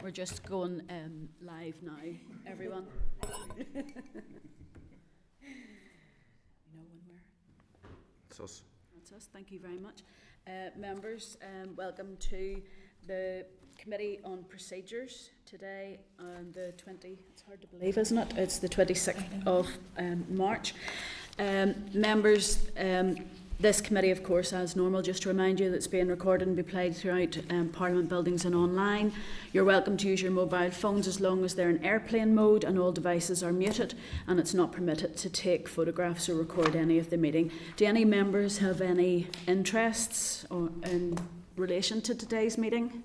We're just going live now, everyone. You know when we're... It's us. That's us. Thank you very much. Members, welcome to the Committee on Procedures today on the it's hard to believe, isn't it? It's the 26th of March. Members, this committee, of course, as normal, just to remind you that it's being recorded and be played throughout Parliament buildings and online. You're welcome to use your mobile phones as long as they're in airplane mode and all devices are muted, and it's not permitted to take photographs or record any of the meeting. Do any members have any interests in relation to today's meeting?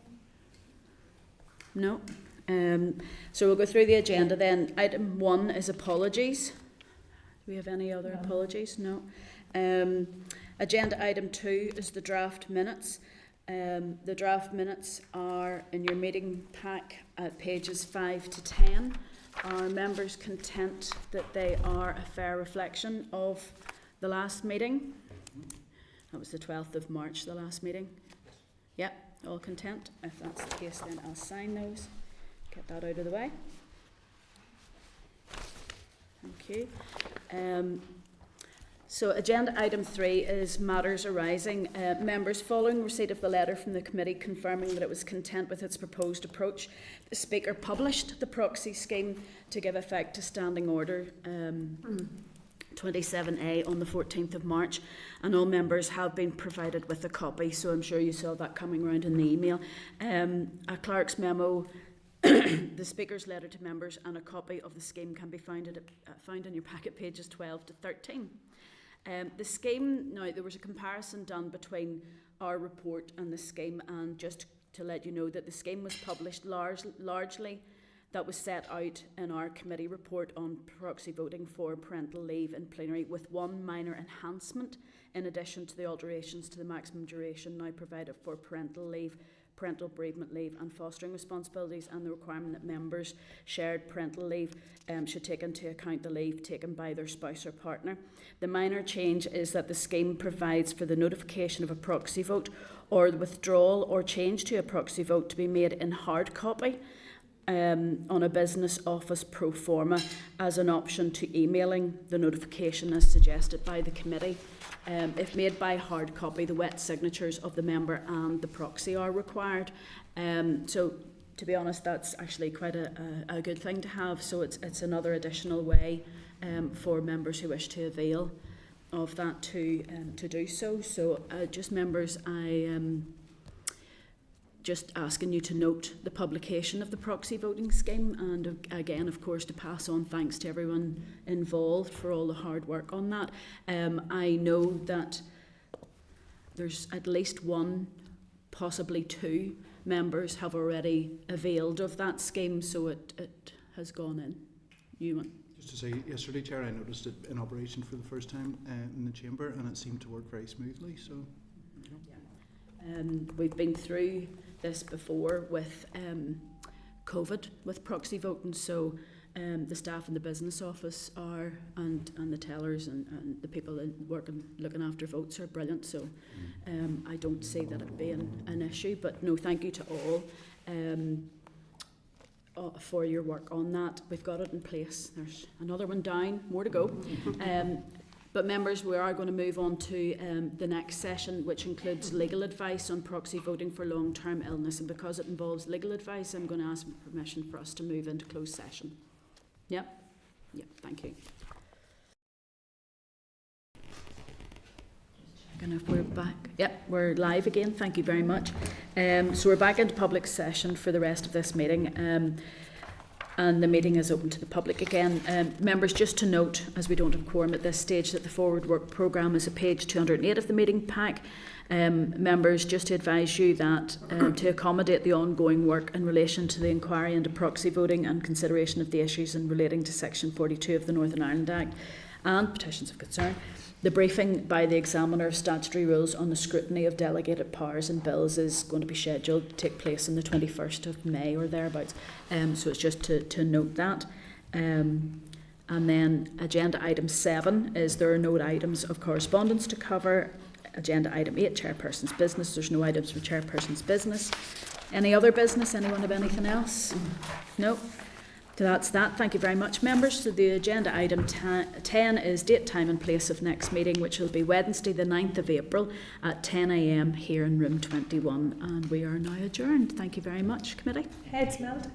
No? So we'll go through the agenda then. Item 1 is apologies. Do we have any other apologies? No. Agenda item 2 is the draft minutes. The draft minutes are in your meeting pack at pages 5 to 10. Are members content that they are a fair reflection of the last meeting? That was the 12th of March, the last meeting. Yep, all content. If that's the case, then I'll sign those. Get that out of the way. Thank you. So agenda item 3 is matters arising. Members, following receipt of the letter from the committee confirming that it was content with its proposed approach, the Speaker published the proxy scheme to give effect to Standing Order 27A on the 14th of March, and all members have been provided with a copy, so I'm sure you saw that coming around in the email. A clerk's memo, the Speaker's letter to members, and a copy of the scheme can be found in your packet pages 12 to 13. The scheme, now there was a comparison done between our report and the scheme, and just to let you know that the scheme was published largely that was set out in our committee report on proxy voting for parental leave in plenary, with one minor enhancement in addition to the alterations to the maximum duration now provided for parental leave, parental bereavement leave and fostering responsibilities, and the requirement that members shared parental leave should take into account the leave taken by their spouse or partner. The minor change is that the scheme provides for the notification of a proxy vote or the withdrawal or change to a proxy vote to be made in hard copy on a business office pro forma as an option to emailing the notification as suggested by the committee. If made by hard copy, the wet signatures of the member and the proxy are required. So to be honest, that's actually quite a good thing to have. So it's another additional way for members who wish to avail of that to do so. So just members, I just asking you to note the publication of the proxy voting scheme, and again, of course, to pass on thanks to everyone involved for all the hard work on that. I know that there's at least one, possibly two members have already availed of that scheme, so it has gone in. Ewan. Just to say, yesterday, Chair, I noticed it in operation for the first time in the chamber, and it seemed to work very smoothly. So, we've been through this before with COVID, with proxy voting, so the staff in the business office are, and the tellers and the people working, looking after votes are brilliant, so I don't see that it being an issue, but no, thank you to all for your work on that. We've got it in place. There's another one down, more to go. But members, we are going to move on to the next session, which includes legal advice on proxy voting for long-term illness. And because it involves legal advice, I'm going to ask for permission for us to move into closed session. Yep? Yep, thank you. Checking if we're back. Yep, we're live again. Thank you very much. So we're back into public session for the rest of this meeting. And the meeting is open to the public again. Members, just to note, as we don't have quorum at this stage, that the forward work programme is at page 208 of the meeting pack. Members, just to advise you that to accommodate the ongoing work in relation to the inquiry into proxy voting and consideration of the issues in relating to section 42 of the Northern Ireland Act and petitions of concern, the briefing by the examiner of statutory rules on the scrutiny of delegated powers and bills is going to be scheduled to take place on the 21st of May or thereabouts. So it's just to note that. And then agenda item 7 is there are no items of correspondence to cover. Agenda item 8, chairperson's business. There's no items for chairperson's business. Any other business? Anyone have anything else? No? So that's that. Thank you very much, members. So the agenda item 10 is date, time and place of next meeting, which will be Wednesday the 9th of April at 10 a.m. here in room 21. And we are now adjourned. Thank you very much, committee. Heads melted.